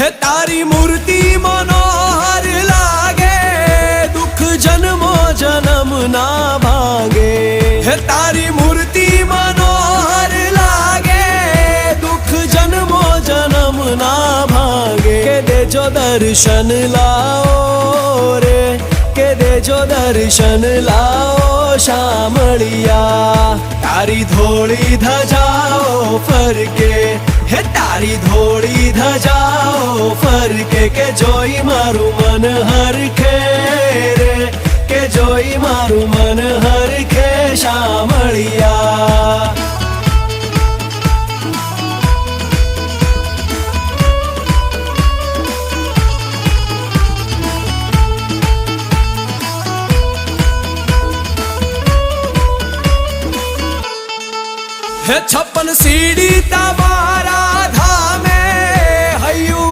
હે તારી મૂર્તિ મનોહર લાગે, દુઃખ જન્મો જન્મ ના ભાંગે. હે તારી મૂર્તિ મનોહર લાગે, દુઃખ જન્મો જન્મ ના ભાંગે. કે દેજો દર્શન લાઓ રે, કે દેજો દર્શન લાઓ શામળિયા. તારી ધોળી ધજાઓ ફરકે, હે તારી ધોળી ધજાઓ ફરકે. કે જોઈ મારું મન હરખે રે, કે જોઈ મારું મન હરખે શામળિયા. હે 56 સીડી તાબા